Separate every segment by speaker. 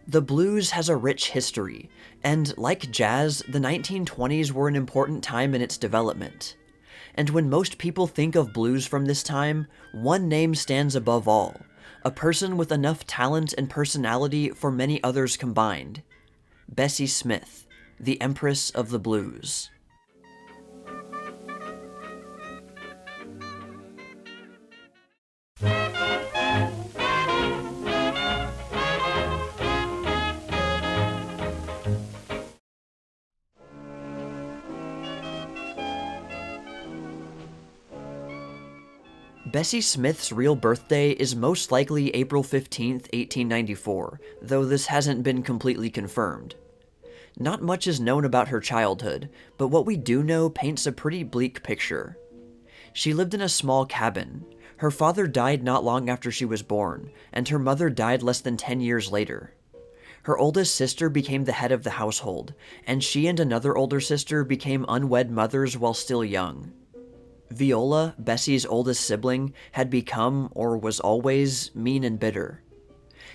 Speaker 1: The blues has a rich history, and like jazz, the 1920s were an important time in its development. And when most people think of blues from this time, one name stands above all, a person with enough talent and personality for many others combined. Bessie Smith, the Empress of the Blues. Bessie Smith's real birthday is most likely April 15th, 1894, though this hasn't been completely confirmed. Not much is known about her childhood, but what we do know paints a pretty bleak picture. She lived in a small cabin. Her father died not long after she was born, and her mother died less than 10 years later. Her oldest sister became the head of the household, and she and another older sister became unwed mothers while still young. Viola, Bessie's oldest sibling, had become, or was always, mean and bitter.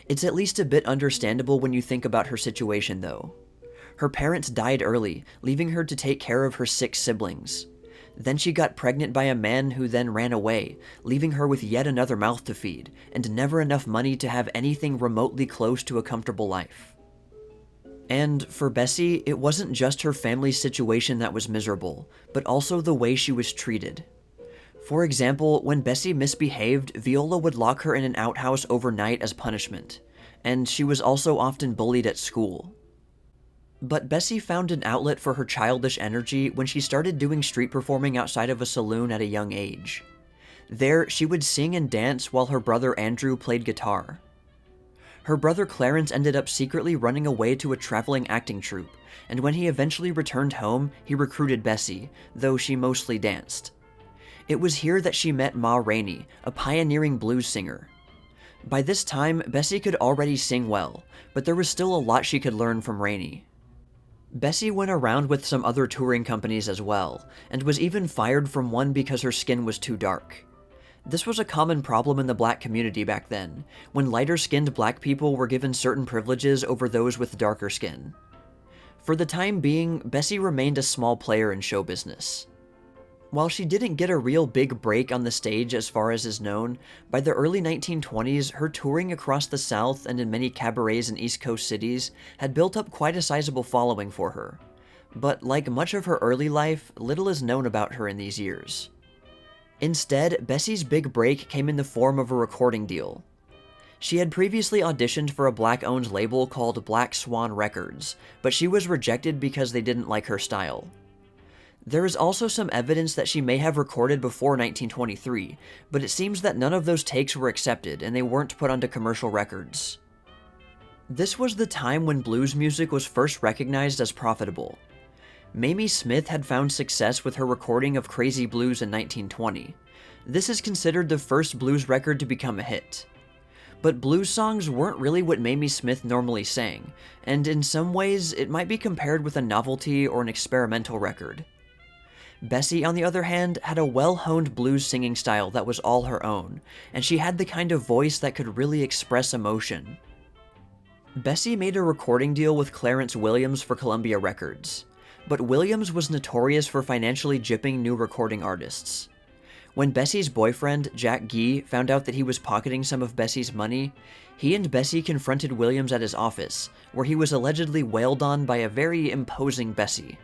Speaker 1: It's at least a bit understandable when you think about her situation, though. Her parents died early, leaving her to take care of her 6 siblings. Then she got pregnant by a man who then ran away, leaving her with yet another mouth to feed, and never enough money to have anything remotely close to a comfortable life. And for Bessie, it wasn't just her family's situation that was miserable, but also the way she was treated. For example, when Bessie misbehaved, Viola would lock her in an outhouse overnight as punishment, and she was also often bullied at school. But Bessie found an outlet for her childish energy when she started doing street performing outside of a saloon at a young age. There, she would sing and dance while her brother Andrew played guitar. Her brother Clarence ended up secretly running away to a traveling acting troupe, and when he eventually returned home, he recruited Bessie, though she mostly danced. It was here that she met Ma Rainey, a pioneering blues singer. By this time, Bessie could already sing well, but there was still a lot she could learn from Rainey. Bessie went around with some other touring companies as well, and was even fired from one because her skin was too dark. This was a common problem in the black community back then, when lighter-skinned black people were given certain privileges over those with darker skin. For the time being, Bessie remained a small player in show business. While she didn't get a real big break on the stage as far as is known, by the early 1920s, her touring across the South and in many cabarets in East Coast cities had built up quite a sizable following for her. But like much of her early life, little is known about her in these years. Instead, Bessie's big break came in the form of a recording deal. She had previously auditioned for a black-owned label called Black Swan Records, but she was rejected because they didn't like her style. There is also some evidence that she may have recorded before 1923, but it seems that none of those takes were accepted and they weren't put onto commercial records. This was the time when blues music was first recognized as profitable. Mamie Smith had found success with her recording of Crazy Blues in 1920. This is considered the first blues record to become a hit. But blues songs weren't really what Mamie Smith normally sang, and in some ways, it might be compared with a novelty or an experimental record. Bessie, on the other hand, had a well-honed blues singing style that was all her own, and she had the kind of voice that could really express emotion. Bessie made a recording deal with Clarence Williams for Columbia Records. But Williams was notorious for financially gypping new recording artists. When Bessie's boyfriend, Jack Gee, found out that he was pocketing some of Bessie's money, he and Bessie confronted Williams at his office, where he was allegedly wailed on by a very imposing Bessie.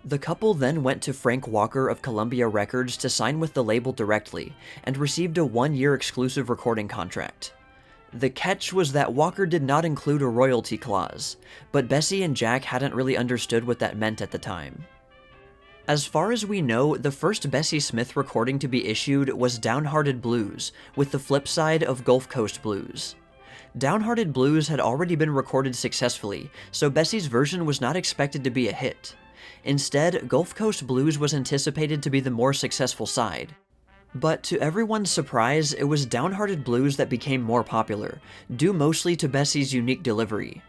Speaker 1: The couple then went to Frank Walker of Columbia Records to sign with the label directly, and received a 1-year exclusive recording contract. The catch was that Walker did not include a royalty clause, but Bessie and Jack hadn't really understood what that meant at the time. As far as we know, the first Bessie Smith recording to be issued was Downhearted Blues, with the flip side of Gulf Coast Blues. Downhearted Blues had already been recorded successfully, so Bessie's version was not expected to be a hit. Instead, Gulf Coast Blues was anticipated to be the more successful side. But to everyone's surprise, it was Downhearted Blues that became more popular, due mostly to Bessie's unique delivery.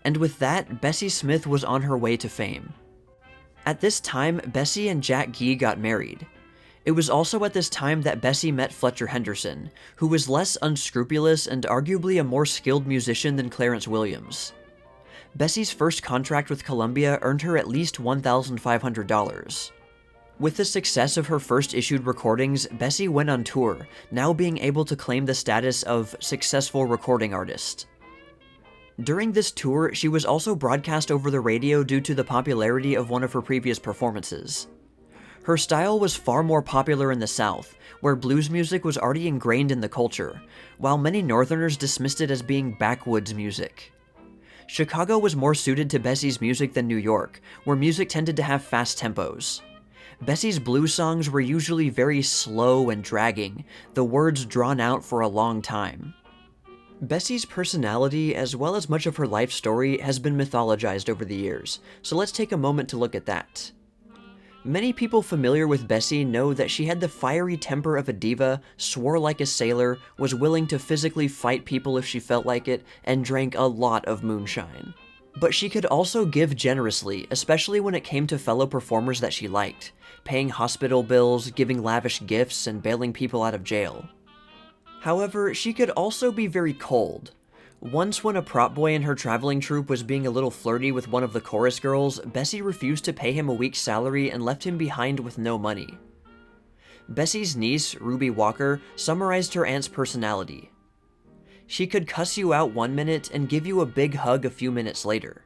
Speaker 1: And with that, Bessie Smith was on her way to fame. At this time, Bessie and Jack Gee got married. It was also at this time that Bessie met Fletcher Henderson, who was less unscrupulous and arguably a more skilled musician than Clarence Williams. Bessie's first contract with Columbia earned her at least $1,500. With the success of her first issued recordings, Bessie went on tour, now being able to claim the status of successful recording artist. During this tour, she was also broadcast over the radio due to the popularity of one of her previous performances. Her style was far more popular in the South, where blues music was already ingrained in the culture, while many Northerners dismissed it as being backwoods music. Chicago was more suited to Bessie's music than New York, where music tended to have fast tempos. Bessie's blues songs were usually very slow and dragging, the words drawn out for a long time. Bessie's personality, as well as much of her life story, has been mythologized over the years, so let's take a moment to look at that. Many people familiar with Bessie know that she had the fiery temper of a diva, swore like a sailor, was willing to physically fight people if she felt like it, and drank a lot of moonshine. But she could also give generously, especially when it came to fellow performers that she liked, paying hospital bills, giving lavish gifts, and bailing people out of jail. However, she could also be very cold. Once when a prop boy in her traveling troupe was being a little flirty with one of the chorus girls, Bessie refused to pay him a week's salary and left him behind with no money. Bessie's niece, Ruby Walker, summarized her aunt's personality. She could cuss you out 1 minute and give you a big hug a few minutes later.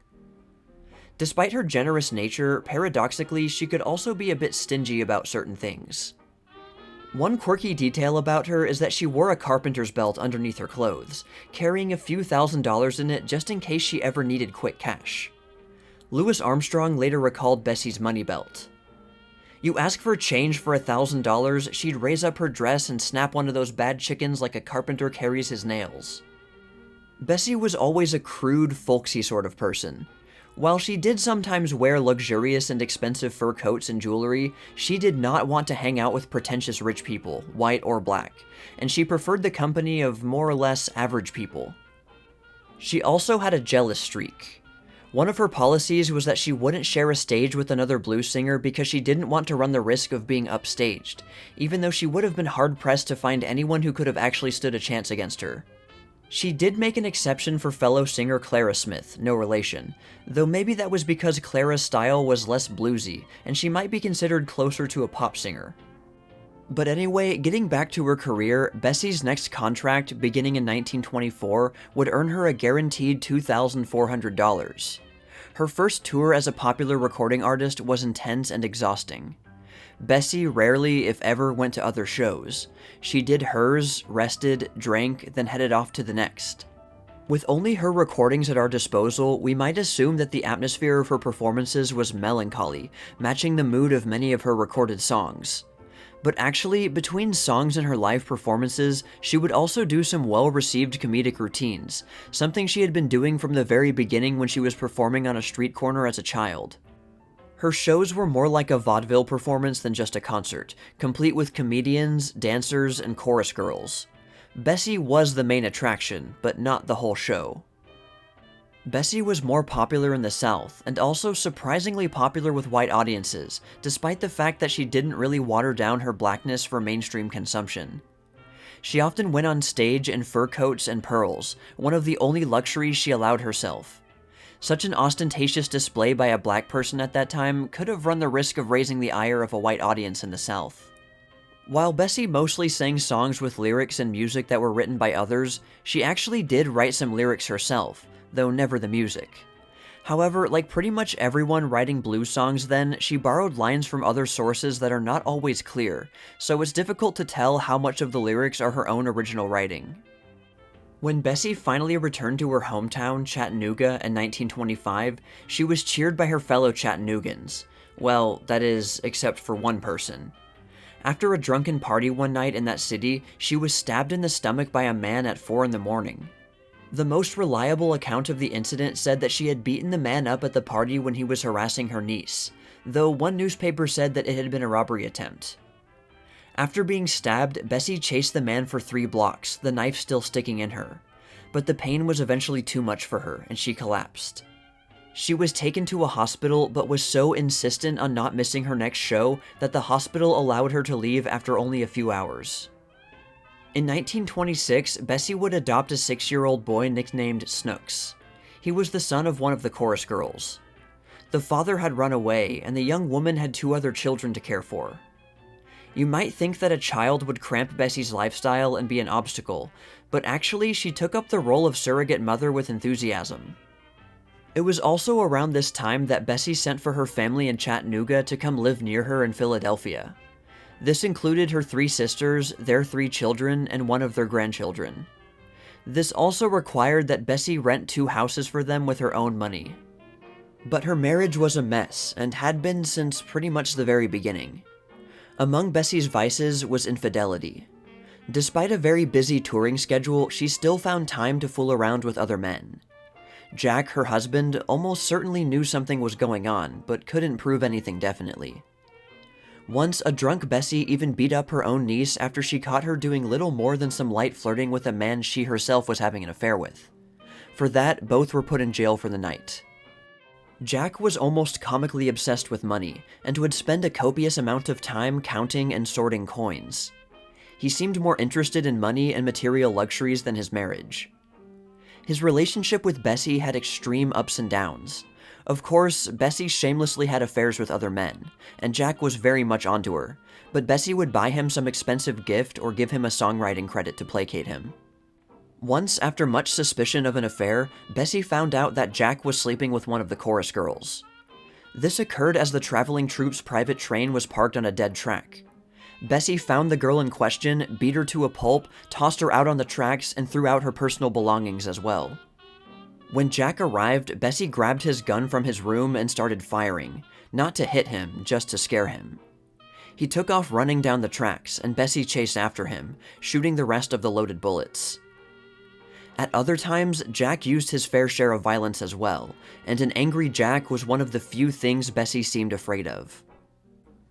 Speaker 1: Despite her generous nature, paradoxically, she could also be a bit stingy about certain things. One quirky detail about her is that she wore a carpenter's belt underneath her clothes, carrying a few $1,000s in it just in case she ever needed quick cash. Louis Armstrong later recalled Bessie's money belt. You ask for change for $1,000, she'd raise up her dress and snap one of those bad chickens like a carpenter carries his nails. Bessie was always a crude, folksy sort of person. While she did sometimes wear luxurious and expensive fur coats and jewelry, she did not want to hang out with pretentious rich people, white or black, and she preferred the company of more or less average people. She also had a jealous streak. One of her policies was that she wouldn't share a stage with another blues singer because she didn't want to run the risk of being upstaged, even though she would have been hard-pressed to find anyone who could have actually stood a chance against her. She did make an exception for fellow singer Clara Smith, no relation, though maybe that was because Clara's style was less bluesy, and she might be considered closer to a pop singer. But anyway, getting back to her career, Bessie's next contract, beginning in 1924, would earn her a guaranteed $2,400. Her first tour as a popular recording artist was intense and exhausting. Bessie rarely, if ever, went to other shows. She did hers, rested, drank, then headed off to the next. With only her recordings at our disposal, we might assume that the atmosphere of her performances was melancholy, matching the mood of many of her recorded songs. But actually, between songs and her live performances, she would also do some well-received comedic routines, something she had been doing from the very beginning when she was performing on a street corner as a child. Her shows were more like a vaudeville performance than just a concert, complete with comedians, dancers, and chorus girls. Bessie was the main attraction, but not the whole show. Bessie was more popular in the South, and also surprisingly popular with white audiences, despite the fact that she didn't really water down her blackness for mainstream consumption. She often went on stage in fur coats and pearls, one of the only luxuries she allowed herself. Such an ostentatious display by a black person at that time could have run the risk of raising the ire of a white audience in the South. While Bessie mostly sang songs with lyrics and music that were written by others, she actually did write some lyrics herself, though never the music. However, like pretty much everyone writing blues songs then, she borrowed lines from other sources that are not always clear, so it's difficult to tell how much of the lyrics are her own original writing. When Bessie finally returned to her hometown, Chattanooga, in 1925, she was cheered by her fellow Chattanoogans. Well, that is, except for one person. After a drunken party one night in that city, she was stabbed in the stomach by a man at 4 in the morning. The most reliable account of the incident said that she had beaten the man up at the party when he was harassing her niece, though one newspaper said that it had been a robbery attempt. After being stabbed, Bessie chased the man for 3 blocks, the knife still sticking in her. But the pain was eventually too much for her, and she collapsed. She was taken to a hospital but was so insistent on not missing her next show that the hospital allowed her to leave after only a few hours. In 1926, Bessie would adopt a 6-year-old boy nicknamed Snooks. He was the son of one of the chorus girls. The father had run away, and the young woman had 2 other children to care for. You might think that a child would cramp Bessie's lifestyle and be an obstacle, but actually she took up the role of surrogate mother with enthusiasm. It was also around this time that Bessie sent for her family in Chattanooga to come live near her in Philadelphia. This included her 3 sisters, their 3 children, and one of their grandchildren. This also required that Bessie rent 2 houses for them with her own money. But her marriage was a mess, and had been since pretty much the very beginning. Among Bessie's vices was infidelity. Despite a very busy touring schedule, she still found time to fool around with other men. Jack, her husband, almost certainly knew something was going on, but couldn't prove anything definitely. Once, a drunk Bessie even beat up her own niece after she caught her doing little more than some light flirting with a man she herself was having an affair with. For that, both were put in jail for the night. Jack was almost comically obsessed with money, and would spend a copious amount of time counting and sorting coins. He seemed more interested in money and material luxuries than his marriage. His relationship with Bessie had extreme ups and downs. Of course, Bessie shamelessly had affairs with other men, and Jack was very much onto her, but Bessie would buy him some expensive gift or give him a songwriting credit to placate him. Once, after much suspicion of an affair, Bessie found out that Jack was sleeping with one of the chorus girls. This occurred as the traveling troupe's private train was parked on a dead track. Bessie found the girl in question, beat her to a pulp, tossed her out on the tracks, and threw out her personal belongings as well. When Jack arrived, Bessie grabbed his gun from his room and started firing, not to hit him, just to scare him. He took off running down the tracks, and Bessie chased after him, shooting the rest of the loaded bullets. At other times, Jack used his fair share of violence as well, and an angry Jack was one of the few things Bessie seemed afraid of.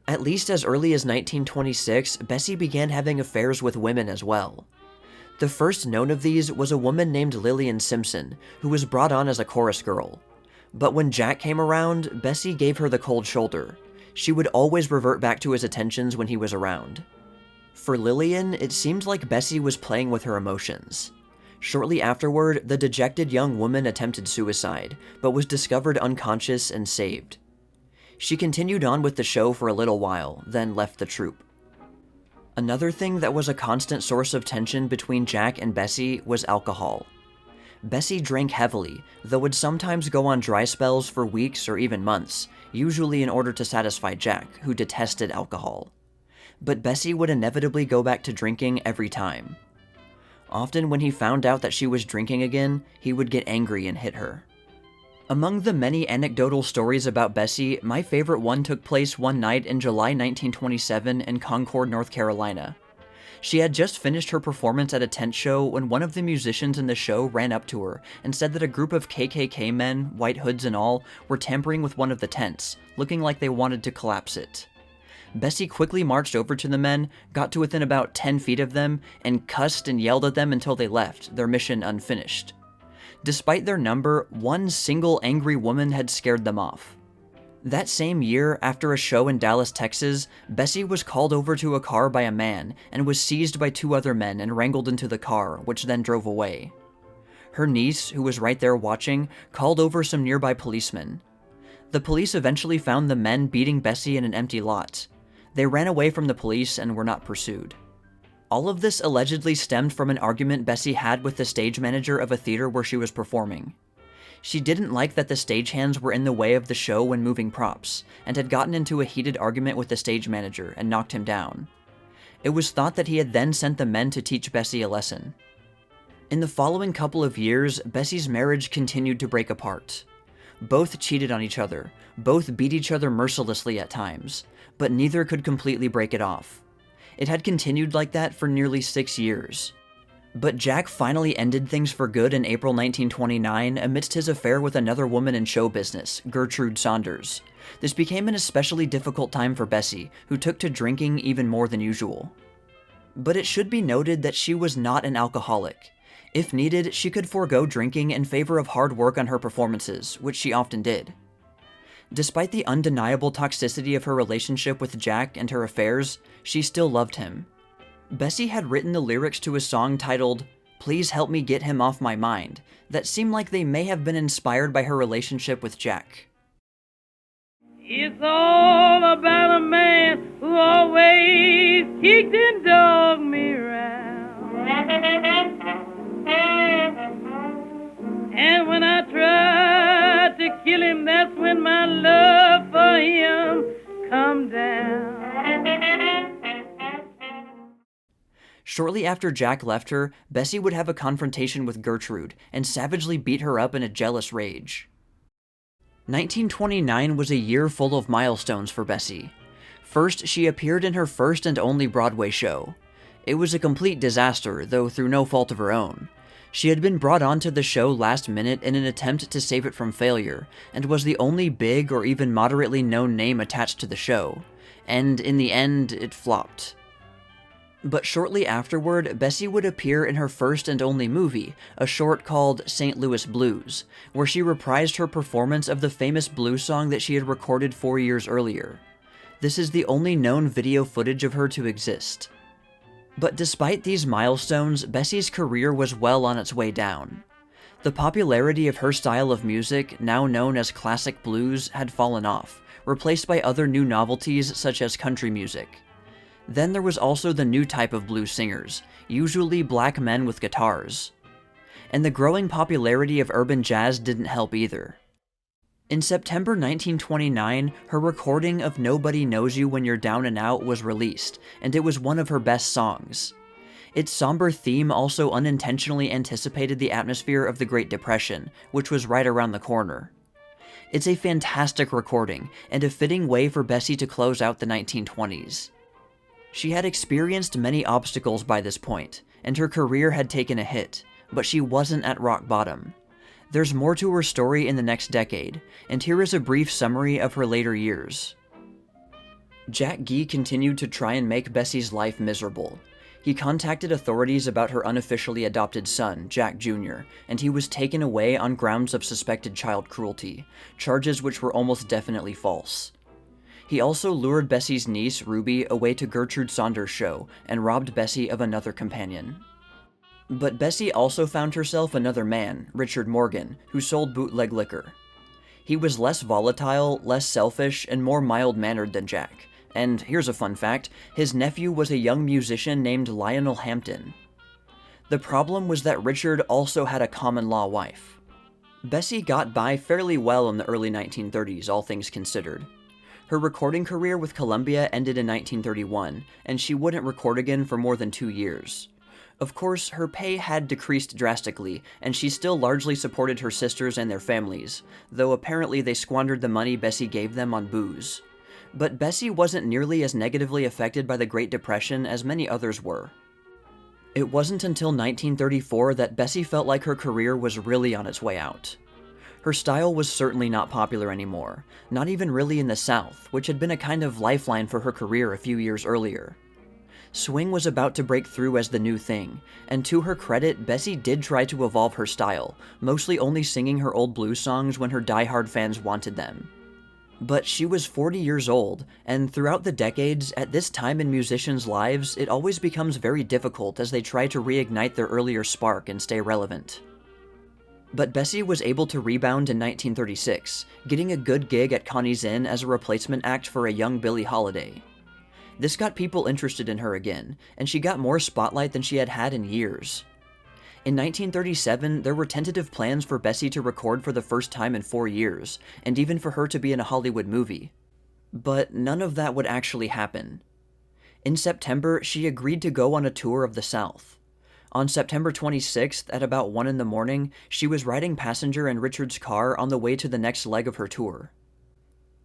Speaker 1: At least as early as 1926, Bessie began having affairs with women as well. The first known of these was a woman named Lillian Simpson, who was brought on as a chorus girl. But when Jack came around, Bessie gave her the cold shoulder. She would always revert back to his attentions when he was around. For Lillian, it seemed like Bessie was playing with her emotions. Shortly afterward, the dejected young woman attempted suicide, but was discovered unconscious and saved. She continued on with the show for a little while, then left the troupe. Another thing that was a constant source of tension between Jack and Bessie was alcohol. Bessie drank heavily, though would sometimes go on dry spells for weeks or even months, usually in order to satisfy Jack, who detested alcohol. But Bessie would inevitably go back to drinking every time. Often when he found out that she was drinking again, he would get angry and hit her. Among the many anecdotal stories about Bessie, my favorite one took place one night in July 1927 in Concord, North Carolina. She had just finished her performance at a tent show when one of the musicians in the show ran up to her and said that a group of KKK men, white hoods and all, were tampering with one of the tents, looking like they wanted to collapse it. Bessie quickly marched over to the men, got to within about 10 feet of them, and cussed and yelled at them until they left, their mission unfinished. Despite their number, one single angry woman had scared them off. That same year, after a show in Dallas, Texas, Bessie was called over to a car by a man and was seized by 2 other men and wrangled into the car, which then drove away. Her niece, who was right there watching, called over some nearby policemen. The police eventually found the men beating Bessie in an empty lot. They ran away from the police and were not pursued. All of this allegedly stemmed from an argument Bessie had with the stage manager of a theater where she was performing. She didn't like that the stagehands were in the way of the show when moving props, and had gotten into a heated argument with the stage manager and knocked him down. It was thought that he had then sent the men to teach Bessie a lesson. In the following couple of years, Bessie's marriage continued to break apart. Both cheated on each other, both beat each other mercilessly at times, but neither could completely break it off. It had continued like that for nearly 6 years. But Jack finally ended things for good in April 1929 amidst his affair with another woman in show business, Gertrude Saunders. This became an especially difficult time for Bessie, who took to drinking even more than usual. But it should be noted that she was not an alcoholic. If needed, she could forego drinking in favor of hard work on her performances, which she often did. Despite the undeniable toxicity of her relationship with Jack and her affairs, she still loved him. Bessie had written the lyrics to a song titled, "Please Help Me Get Him Off My Mind," that seemed like they may have been inspired by her relationship with Jack.
Speaker 2: It's all about a man who always kicked and dogged me round. And when I tried to kill him, that's when my love for him come down.
Speaker 1: Shortly after Jack left her, Bessie would have a confrontation with Gertrude and savagely beat her up in a jealous rage. 1929 was a year full of milestones for Bessie. First, she appeared in her first and only Broadway show. It was a complete disaster, though through no fault of her own. She had been brought onto the show last minute in an attempt to save it from failure, and was the only big or even moderately known name attached to the show. And in the end, it flopped. But shortly afterward, Bessie would appear in her first and only movie, a short called St. Louis Blues, where she reprised her performance of the famous blues song that she had recorded 4 years earlier. This is the only known video footage of her to exist. But despite these milestones, Bessie's career was well on its way down. The popularity of her style of music, now known as classic blues, had fallen off, replaced by other new novelties such as country music. Then there was also the new type of blues singers, usually black men with guitars. And the growing popularity of urban jazz didn't help either. In September 1929, her recording of Nobody Knows You When You're Down and Out was released, and it was one of her best songs. Its somber theme also unintentionally anticipated the atmosphere of the Great Depression, which was right around the corner. It's a fantastic recording, and a fitting way for Bessie to close out the 1920s. She had experienced many obstacles by this point, and her career had taken a hit, but she wasn't at rock bottom. There's more to her story in the next decade, and here is a brief summary of her later years. Jack Gee continued to try and make Bessie's life miserable. He contacted authorities about her unofficially adopted son, Jack Jr., and he was taken away on grounds of suspected child cruelty, charges which were almost definitely false. He also lured Bessie's niece, Ruby, away to Gertrude Saunders' show and robbed Bessie of another companion. But Bessie also found herself another man, Richard Morgan, who sold bootleg liquor. He was less volatile, less selfish, and more mild-mannered than Jack. And here's a fun fact, his nephew was a young musician named Lionel Hampton. The problem was that Richard also had a common-law wife. Bessie got by fairly well in the early 1930s, all things considered. Her recording career with Columbia ended in 1931, and she wouldn't record again for more than 2 years. Of course, her pay had decreased drastically, and she still largely supported her sisters and their families, though apparently they squandered the money Bessie gave them on booze. But Bessie wasn't nearly as negatively affected by the Great Depression as many others were. It wasn't until 1934 that Bessie felt like her career was really on its way out. Her style was certainly not popular anymore, not even really in the South, which had been a kind of lifeline for her career a few years earlier. Swing was about to break through as the new thing, and to her credit, Bessie did try to evolve her style, mostly only singing her old blues songs when her diehard fans wanted them. But she was 40 years old, and throughout the decades, at this time in musicians' lives, it always becomes very difficult as they try to reignite their earlier spark and stay relevant. But Bessie was able to rebound in 1936, getting a good gig at Connie's Inn as a replacement act for a young Billie Holiday. This got people interested in her again, and she got more spotlight than she had had in years. In 1937, there were tentative plans for Bessie to record for the first time in 4 years, and even for her to be in a Hollywood movie. But none of that would actually happen. In September, she agreed to go on a tour of the South. On September 26th, at about 1 in the morning, she was riding passenger in Richard's car on the way to the next leg of her tour.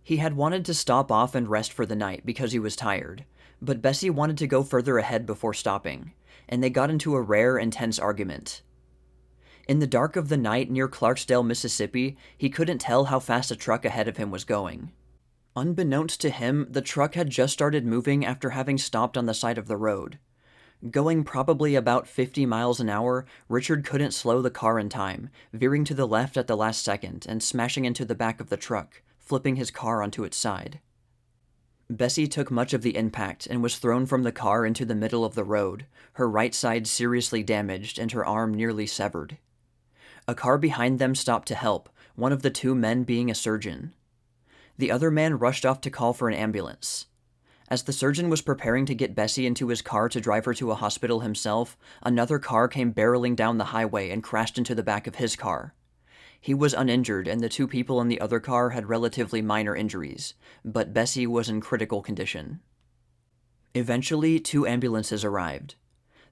Speaker 1: He had wanted to stop off and rest for the night because he was tired, but Bessie wanted to go further ahead before stopping, and they got into a rare and tense argument. In the dark of the night near Clarksdale, Mississippi, he couldn't tell how fast a truck ahead of him was going. Unbeknownst to him, the truck had just started moving after having stopped on the side of the road. Going probably about 50 miles an hour, Richard couldn't slow the car in time, veering to the left at the last second and smashing into the back of the truck, flipping his car onto its side. Bessie took much of the impact and was thrown from the car into the middle of the road, her right side seriously damaged and her arm nearly severed. A car behind them stopped to help, one of the two men being a surgeon. The other man rushed off to call for an ambulance. As the surgeon was preparing to get Bessie into his car to drive her to a hospital himself, another car came barreling down the highway and crashed into the back of his car. He was uninjured, and the two people in the other car had relatively minor injuries, but Bessie was in critical condition. Eventually, 2 ambulances arrived.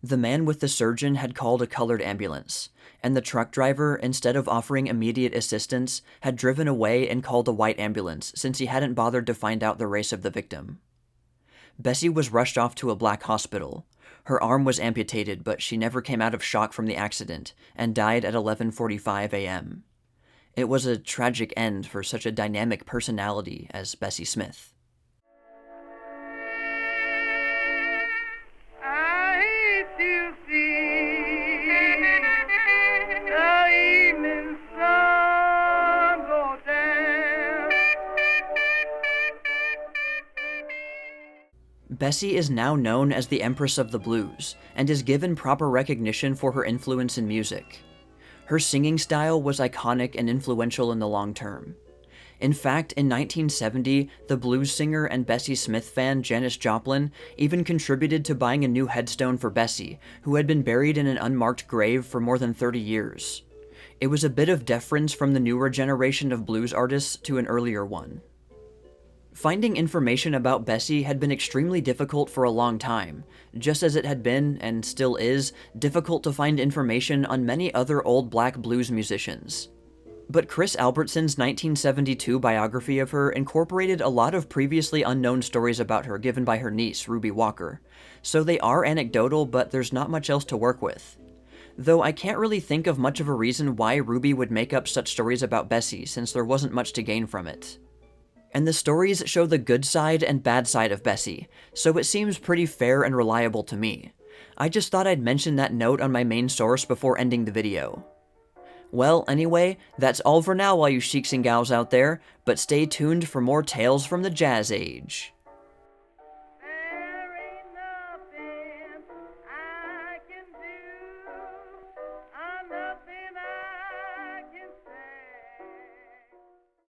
Speaker 1: The man with the surgeon had called a colored ambulance, and the truck driver, instead of offering immediate assistance, had driven away and called a white ambulance since he hadn't bothered to find out the race of the victim. Bessie was rushed off to a black hospital. Her arm was amputated, but she never came out of shock from the accident and died at 11:45 a.m. It was a tragic end for such a dynamic personality as Bessie Smith.
Speaker 2: I hate to see the evening sun go down.
Speaker 1: Bessie is now known as the Empress of the Blues and is given proper recognition for her influence in music. Her singing style was iconic and influential in the long term. In fact, in 1970, the blues singer and Bessie Smith fan Janis Joplin even contributed to buying a new headstone for Bessie, who had been buried in an unmarked grave for more than 30 years. It was a bit of deference from the newer generation of blues artists to an earlier one. Finding information about Bessie had been extremely difficult for a long time, just as it had been, and still is, difficult to find information on many other old black blues musicians. But Chris Albertson's 1972 biography of her incorporated a lot of previously unknown stories about her given by her niece, Ruby Walker, so they are anecdotal, but there's not much else to work with. Though I can't really think of much of a reason why Ruby would make up such stories about Bessie, since there wasn't much to gain from it. And the stories show the good side and bad side of Bessie, so it seems pretty fair and reliable to me. I just thought I'd mention that note on my main source before ending the video. Well, anyway, that's all for now, all you sheiks and gals out there, but stay tuned for more tales from the Jazz Age.